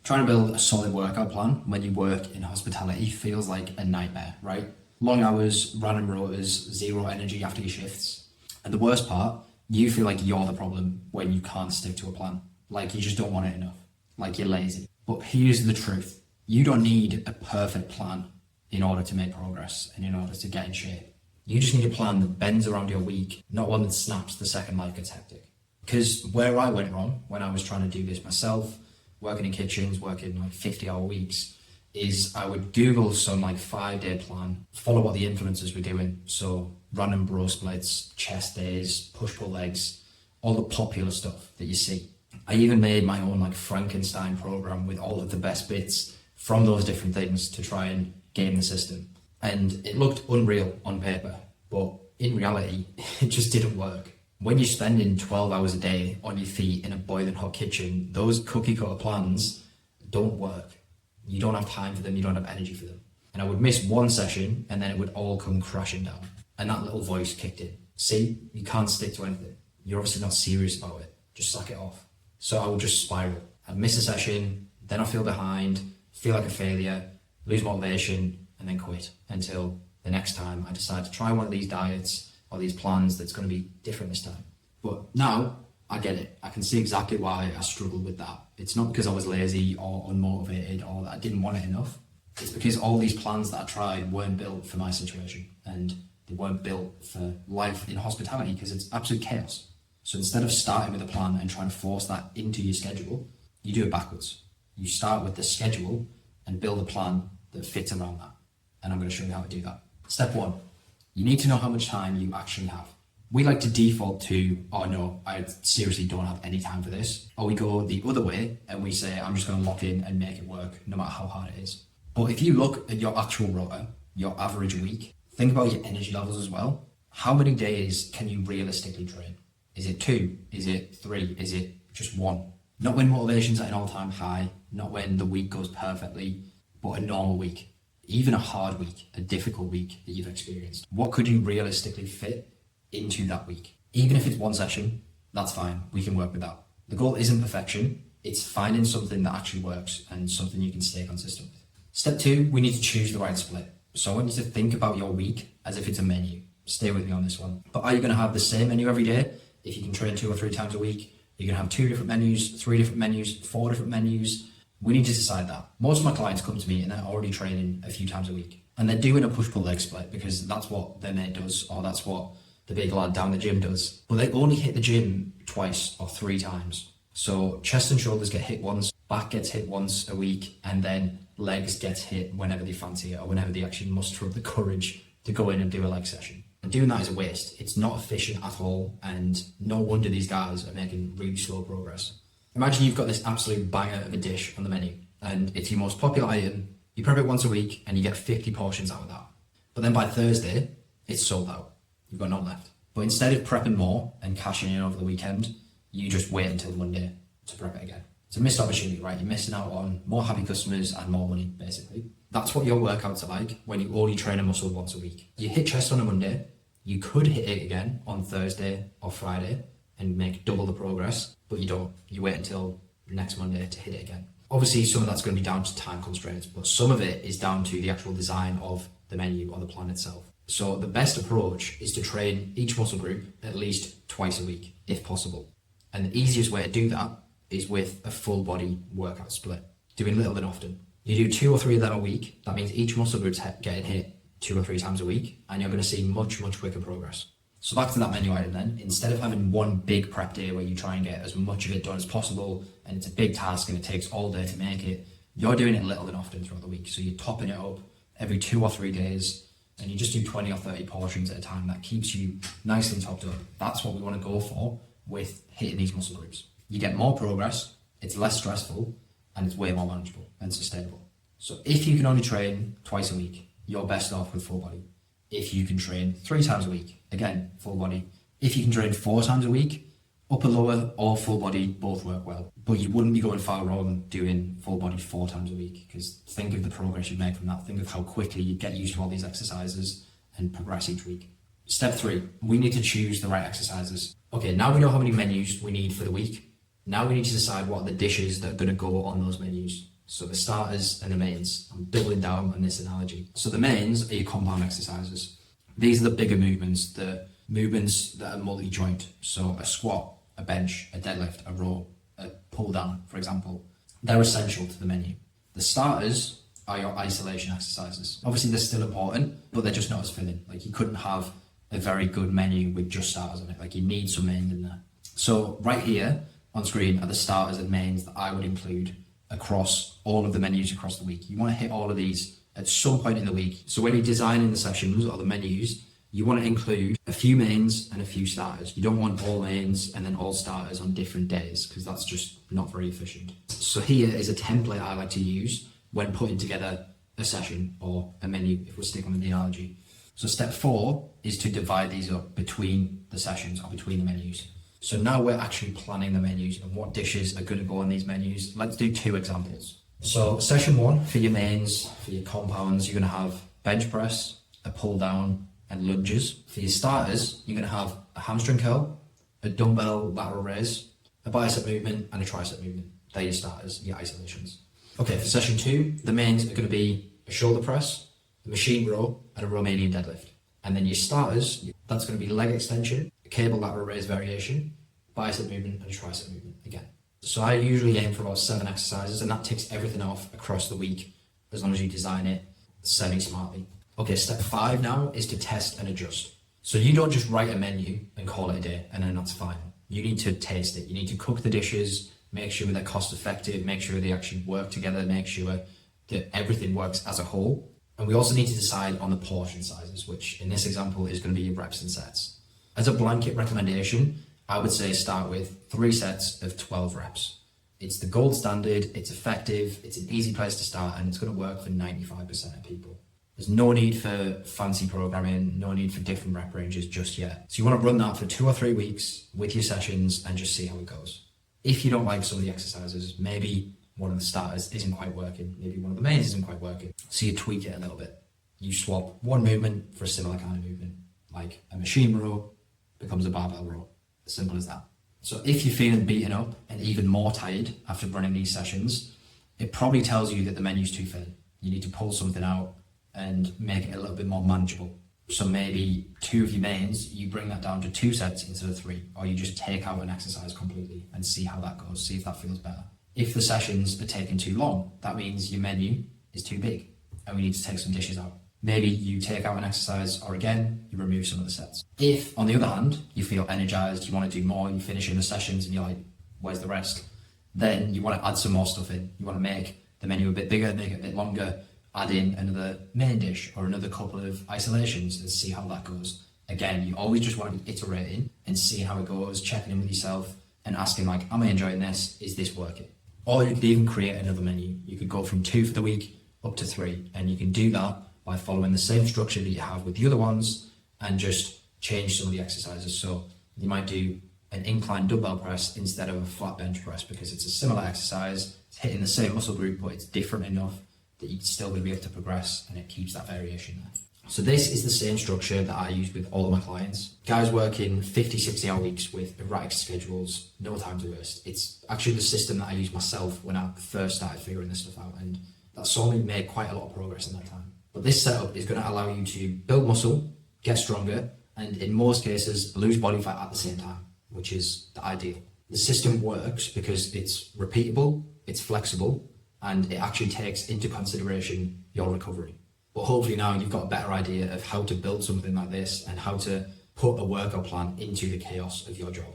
Trying to build a solid workout plan when you work in hospitality feels like a nightmare, right? Long hours, random rotas, zero energy after your shifts. And the worst part, you feel like you're the problem when you can't stick to a plan. Like you just don't want it enough. Like you're lazy. But here's the truth. You don't need a perfect plan in order to make progress and in order to get in shape. You just need a plan that bends around your week, not one that snaps the second life gets hectic. Because where I went wrong when I was trying to do this myself, working in kitchens, working like 50-hour weeks, is I would Google some like 5-day plan, follow what the influencers were doing. So random bro splits, chest days, push-pull legs, all the popular stuff that you see. I even made my own like Frankenstein program with all of the best bits from those different things to try and game the system. And it looked unreal on paper, but in reality, it just didn't work. When you're spending 12 hours a day on your feet in a boiling hot kitchen, those cookie cutter plans don't work. You don't have time for them, you don't have energy for them. And I would miss one session and then it would all come crashing down. And that little voice kicked in. See, you can't stick to anything. You're obviously not serious about it. Just suck it off. So I would just spiral. I'd miss a session, then I feel behind, feel like a failure, lose motivation, and then quit until the next time I decide to try one of these diets or these plans that's going to be different this time. But now I get it. I can see exactly why I struggled with that. It's not because I was lazy or unmotivated or that I didn't want it enough. It's because all these plans that I tried weren't built for my situation and they weren't built for life in hospitality because it's absolute chaos. So instead of starting with a plan and trying to force that into your schedule, you do it backwards. You start with the schedule and build a plan that fits around that. And I'm going to show you how to do that. Step 1, you need to know how much time you actually have. We like to default to, oh no, I seriously don't have any time for this. Or we go the other way and we say, I'm just going to lock in and make it work no matter how hard it is. But if you look at your actual rota, your average week, think about your energy levels as well. How many days can you realistically train? Is it 2? Is it 3? Is it just 1? Not when motivation's at an all-time high, not when the week goes perfectly, but a normal week. Even a hard week, a difficult week that you've experienced. What could you realistically fit into that week? Even if it's 1 session, that's fine. We can work with that. The goal isn't perfection. It's finding something that actually works and something you can stay consistent with. Step 2, we need to choose the right split. So I want you to think about your week as if it's a menu. Stay with me on this one. But are you going to have the same menu every day? If you can train 2 or 3 times a week, you're going to have 2 different menus, 3 different menus, 4 different menus. We need to decide that. Most of my clients come to me and they're already training a few times a week. And they're doing a push-pull leg split because that's what their mate does or that's what the big lad down the gym does. But they only hit the gym 2 or 3 times. So chest and shoulders get hit once, back gets hit once a week, and then legs gets hit whenever they fancy it or whenever they actually muster up the courage to go in and do a leg session. And doing that is a waste. It's not efficient at all, and no wonder these guys are making really slow progress. Imagine you've got this absolute banger of a dish on the menu, and it's your most popular item. You prep it once a week, and you get 50 portions out of that. But then by Thursday, it's sold out. You've got none left. But instead of prepping more and cashing in over the weekend, you just wait until Monday to prep it again. It's a missed opportunity, right? You're missing out on more happy customers and more money, basically. That's what your workouts are like when you only train a muscle once a week. You hit chest on a Monday, you could hit it again on Thursday or Friday and make double the progress, but you don't. You wait until next Monday to hit it again. Obviously, some of that's going to be down to time constraints, but some of it is down to the actual design of the menu or the plan itself. So the best approach is to train each muscle group at least twice a week, if possible. And the easiest way to do that is with a full body workout split, doing little and often. You do 2 or 3 of them a week. That means each muscle group's getting hit 2 or 3 times a week, and you're going to see much, much quicker progress. So back to that menu item then. Instead of having one big prep day where you try and get as much of it done as possible, and it's a big task and it takes all day to make it, you're doing it little and often throughout the week. So you're topping it up every 2 or 3 days, and you just do 20 or 30 portions at a time. That keeps you nicely topped up. That's what we want to go for with hitting these muscle groups. You get more progress, it's less stressful, and it's way more manageable and sustainable. So if you can only train twice a week, you're best off with full body. If you can train 3 times a week, again, full body. If you can train 4 times a week, upper, lower, or full body both work well. But you wouldn't be going far wrong doing full body 4 times a week, because think of the progress you make from that. Think of how quickly you get used to all these exercises and progress each week. Step 3, we need to choose the right exercises. Okay, now we know how many menus we need for the week. Now we need to decide what are the dishes that are going to go on those menus. So the starters and the mains. I'm doubling down on this analogy. So the mains are your compound exercises. These are the bigger movements, the movements that are multi-joint. So a squat, a bench, a deadlift, a row, a pull down, for example. They're essential to the menu. The starters are your isolation exercises. Obviously they're still important, but they're just not as filling. Like you couldn't have a very good menu with just starters on it. Like you need some mains in there. So right here on screen are the starters and mains that I would include across all of the menus across the week. You want to hit all of these at some point in the week. So when you're designing the sessions or the menus, you want to include a few mains and a few starters. You don't want all mains and then all starters on different days because that's just not very efficient. So here is a template I like to use when putting together a session or a menu, if we're sticking with the analogy. So step 4 is to divide these up between the sessions or between the menus. So now we're actually planning the menus and what dishes are going to go on these menus. Let's do 2 examples. So session 1 for your mains, for your compounds, you're going to have bench press, a pull down and lunges. For your starters, you're going to have a hamstring curl, a dumbbell lateral raise, a bicep movement and a tricep movement. They're your starters, your isolations. Okay, for session 2, the mains are going to be a shoulder press, a machine row and a Romanian deadlift. And then your starters, that's going to be leg extension, a cable lateral raise variation, bicep movement and a tricep movement again. So I usually aim for about 7 exercises and that ticks everything off across the week as long as you design it semi-smartly. Okay, step 5 now is to test and adjust. So you don't just write a menu and call it a day and then that's fine. You need to taste it. You need to cook the dishes, make sure they're cost effective, make sure they actually work together, make sure that everything works as a whole. And we also need to decide on the portion sizes, which in this example is going to be your reps and sets. As a blanket recommendation, I would say start with 3 sets of 12 reps. It's the gold standard, it's effective, it's an easy place to start, and it's going to work for 95% of people. There's no need for fancy programming, no need for different rep ranges just yet. So you want to run that for 2 or 3 weeks with your sessions and just see how it goes. If you don't like some of the exercises, maybe one of the starters isn't quite working, maybe one of the mains isn't quite working, so you tweak it a little bit. You swap one movement for a similar kind of movement, like a machine row becomes a barbell row. As simple as that. So if you're feeling beaten up and even more tired after running these sessions, it probably tells you that the menu's too thin. You need to pull something out and make it a little bit more manageable. So maybe 2 of your mains, you bring that down to 2 sets instead of 3, or you just take out an exercise completely and see how that goes, see if that feels better. If the sessions are taking too long, that means your menu is too big and we need to take some dishes out. Maybe you take out an exercise or again, you remove some of the sets. If, on the other hand, you feel energized, you want to do more, you finish in the sessions and you're like, where's the rest? Then you want to add some more stuff in. You want to make the menu a bit bigger, make it a bit longer, add in another main dish or another couple of isolations and see how that goes. Again, you always just want to be iterating and see how it goes, checking in with yourself and asking like, am I enjoying this? Is this working? Or you could even create another menu. You could go from 2 for the week up to 3 and you can do that by following the same structure that you have with the other ones and just change some of the exercises. So you might do an incline dumbbell press instead of a flat bench press because it's a similar exercise, it's hitting the same muscle group, but it's different enough that you're still going to be able to progress and it keeps that variation there. So this is the same structure that I use with all of my clients. Guys working 50, 60 hour weeks with erratic schedules, no time to rest. It's actually the system that I used myself when I first started figuring this stuff out and that saw me make quite a lot of progress in that time. But this setup is going to allow you to build muscle, get stronger, and in most cases, lose body fat at the same time, which is the ideal. The system works because it's repeatable, it's flexible, and it actually takes into consideration your recovery. But hopefully now you've got a better idea of how to build something like this and how to put a workout plan into the chaos of your job.